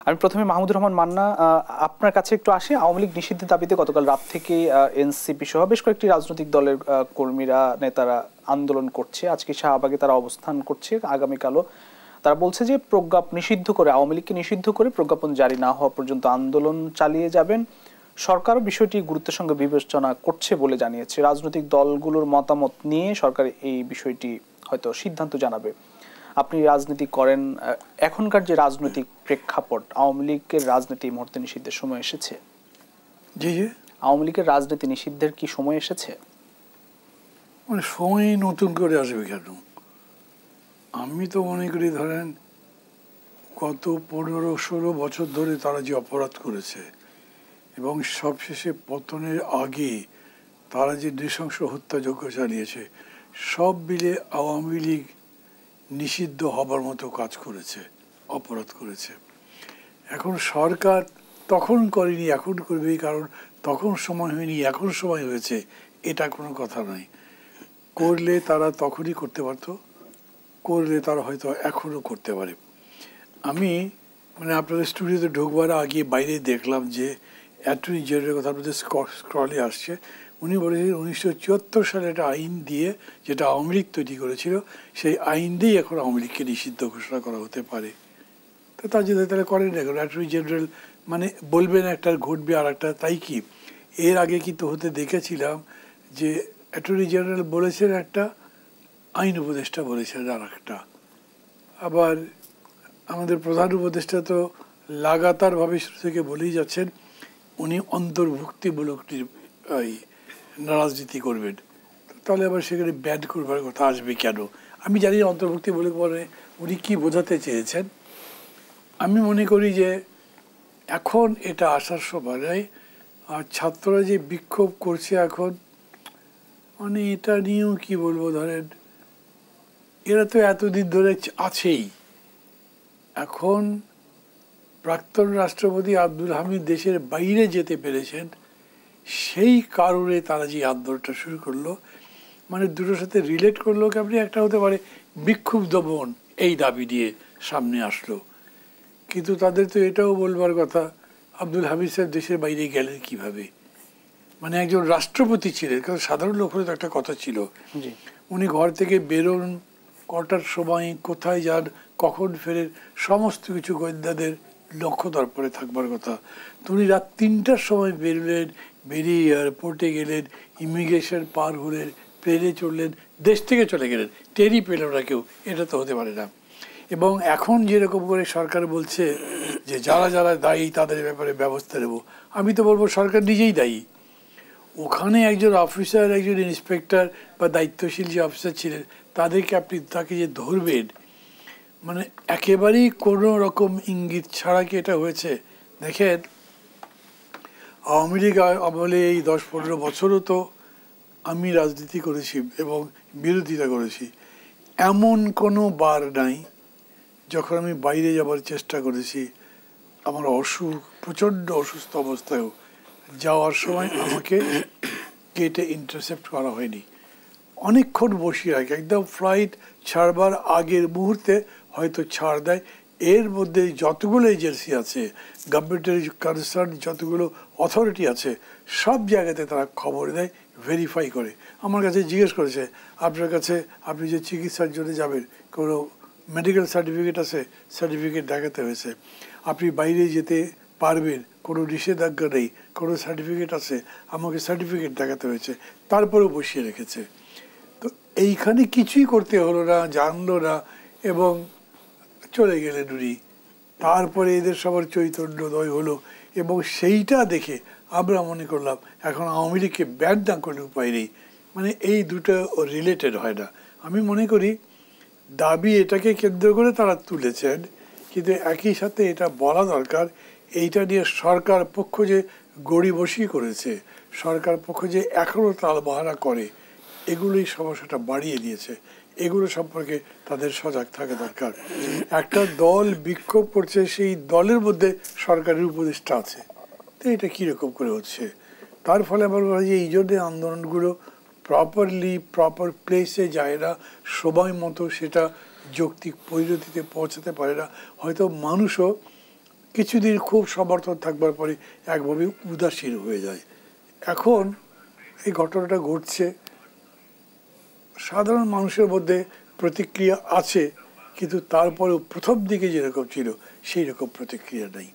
আমি প্রথমে মাহমুদুর রহমান মান্না আপনার কাছে একটু আসি। আওয়ামী লীগ নিষিদ্ধের দাবিতে গতকাল রাত থেকে এনসিপি সহ বেশ কয়েকটি রাজনৈতিক দলের কর্মীরা নেতারা আন্দোলন করছে। আজকে শাহবাগে তারা অবস্থান করছে, আগামীকালও তারা বলছে যে প্রজ্ঞাপন নিষিদ্ধ করে, আওয়ামী লীগকে নিষিদ্ধ করে প্রজ্ঞাপন জারি না হওয়া পর্যন্ত আন্দোলন চালিয়ে যাবেন। সরকারও বিষয়টি গুরুত্বের সঙ্গে বিবেচনা করছে বলে জানিয়েছে। রাজনৈতিক দলগুলোর মতামত নিয়ে সরকার এই বিষয়টি হয়তো সিদ্ধান্ত জানাবে। আপনি রাজনীতি করেন, এখনকার যে রাজনৈতিক প্রেক্ষাপট, আওয়ামী লীগের রাজনীতি মুহূর্তে নিষিদ্ধের সময় এসেছে? জি জি, আওয়ামী লীগের রাজনীতি নিষিদ্ধের কি সময় এসেছে? মানে সময় নতুন করে আসবে কেন? আমি তো মনে করি ধরেন গত 15-16 বছর ধরে তারা যে অপরাধ করেছে এবং সবশেষে পতনের আগে তারা যে নৃশংস হত্যাযজ্ঞ চালিয়েছে, সব মিলে আওয়ামী লীগ নিষিদ্ধ হবার মতো কাজ করেছে, অপরাধ করেছে। এখন সরকার তখন করেনি, এখন করবে, কারণ তখন সময় হয়নি, এখন সময় হয়েছে, এটা কোনো কথা নয়। করলে তারা তখনই করতে পারতো, করলে তারা হয়তো এখনও করতে পারে। আমি মানে আপনাদের স্টুডিওতে ঢুকবার আগে বাইরে দেখলাম যে অ্যাটর্নি জেনারেলের কথা আপনাদের স্ক্রলে আসছে। উনি বলেছেন 1974 সালে একটা আইন দিয়ে, যেটা আওয়ামী লীগ তৈরি করেছিল, সেই আইন দিয়েই এখন আওয়ামী লীগকে নিষিদ্ধ ঘোষণা করা হতে পারে। তো তার জন্য তাহলে করেন না এখন অ্যাটর্নি জেনারেল, মানে বলবেন একটা ঘটবে আর একটা, তাই কি? এর আগে কিন্তু হতে দেখেছিলাম যে অ্যাটর্নি জেনারেল বলেছেন একটা, আইন উপদেষ্টা বলেছেন আর একটা। আবার আমাদের প্রধান উপদেষ্টা তো লাগাতারভাবে শুরু থেকে বলেই যাচ্ছেন উনি অন্তর্ভুক্তিমূলক রাজনীতি করবেন। তাহলে আবার সেখানে ব্যান করবার কথা আসবে কেন? আমি জানি অন্তর্ভুক্তিমূলক বলে উনি কী বোঝাতে চেয়েছেন। আমি মনে করি যে এখন এটা আসার সময় নয়। আর ছাত্ররা যে বিক্ষোভ করছে এখন, মানে এটা নিয়েও কি বলবো, ধরেন এরা তো এতদিন ধরে আছেই। এখন প্রাক্তন রাষ্ট্রপতি আব্দুল হামিদ দেশের বাইরে যেতে পেরেছেন, সেই কারণে তারা যে আন্দোলনটা শুরু করলো, মানে দুটোর সাথে রিলেট করলো কি আপনি, একটা হতে পারে বিক্ষোভ দমন এই দাবি নিয়ে সামনে আসলো। কিন্তু তাদের তো এটাও বলবার কথা আব্দুল হামিদ সাহেব দেশের বাইরে গেলেন কিভাবে? মানে একজন রাষ্ট্রপতি ছিলেন, কারণ সাধারণ লোক হলে তো একটা কথা ছিল, উনি ঘর থেকে বেরোন কটার সময়, কোথায় যান, কখন ফেরেন, সমস্ত কিছু গোয়েন্দাদের লক্ষ্য দর্পণে থাকবার কথা। তো উনি রাত 3টার সময় বেরোলেন, বেরিয়ে এয়ারপোর্টে গেলেন, ইমিগ্রেশন পার হলেন, প্লেনে চড়লেন, দেশ থেকে চলে গেলেন, টেরই পেল না কেউ। এটা তো হতে পারে না। এবং এখন যেরকম করে সরকার বলছে যে যারা যারা দায়ী তাদের ব্যাপারে ব্যবস্থা নেব, আমি তো বলবো সরকার নিজেই দায়ী। ওখানে একজন অফিসার, একজন ইন্সপেক্টর বা দায়িত্বশীল যে অফিসার ছিলেন, তাদেরকে আপনি তাকে যে ধরবেন, মানে একেবারেই কোনো রকম ইঙ্গিত ছাড়া কি এটা হয়েছে? দেখেন, আওয়ামী লীগ আমলে এই 10-15 বছরও তো আমি রাজনীতি করেছি এবং বিরোধিতা করেছি। এমন কোনো বার নাই যখন আমি বাইরে যাবার চেষ্টা করেছি, আমার অসুখ, প্রচণ্ড অসুস্থ অবস্থায়ও যাওয়ার সময় আমাকে গেটে ইন্টারসেপ্ট করা হয়নি। অনেকক্ষণ বসিয়ে রাখে, একদম ফ্লাইট ছাড়বার আগের মুহূর্তে হয়তো ছাড় দেয়। এর মধ্যে যতগুলো এজেন্সি আছে, গভর্নমেন্টের কনসার্ন যতগুলো অথরিটি আছে, সব জায়গাতে তারা খবর দেয়, ভেরিফাই করে। আমার কাছে জিজ্ঞেস করেছে, আপনার কাছে আপনি যে চিকিৎসার জন্য যাবেন কোনো মেডিকেল সার্টিফিকেট আছে? সার্টিফিকেট দেখাতে হয়েছে। আপনি বাইরে যেতে পারবেন, কোনো নিষেধাজ্ঞা নেই, কোনো সার্টিফিকেট আছে? আমাকে সার্টিফিকেট দেখাতে হয়েছে। তারপরেও বসিয়ে রেখেছে। তো এইখানে কিছুই করতে হলো না, জানলো না, এবং চলে গেলেন উনি। তারপরে এদের সবার চৈতন্যদয় হলো, এবং সেইটা দেখে আমরা মনে করলাম এখন আওয়ামী লীগকে ব্যান না করলে উপায় নেই। মানে এই দুটো রিলেটেড হয় না। আমি মনে করি দাবি এটাকে কেন্দ্র করে তারা তুলেছেন, কিন্তু একই সাথে এটা বলা দরকার, এইটা নিয়ে সরকার পক্ষ যে গড়িবসি করেছে, সরকার পক্ষ যে এখনও তালবাহানা করে, এগুলোই সমস্যাটা বাড়িয়ে দিয়েছে। এগুলো সম্পর্কে তাদের সজাগ থাকা দরকার। একটা দল বিক্ষোভ করছে, সেই দলের মধ্যে সরকারের উপদেষ্টা আছে, তো এটা কীরকম করে হচ্ছে? তার ফলে আমার মনে হয় যে এই জন্যে আন্দোলনগুলো প্রপার প্লেসে যায় না, সময় মতো সেটা যৌক্তিক পরিণতিতে পৌঁছাতে পারে না। হয়তো মানুষও কিছুদিন খুব সমর্থন থাকবার পরে একভাবে উদাসীন হয়ে যায়। এখন এই ঘটনাটা ঘটছে, সাধারণ মানুষের মধ্যে প্রতিক্রিয়া আছে, কিন্তু তারপরেও প্রথম দিকে যেরকম ছিল সেই রকম প্রতিক্রিয়া নেই।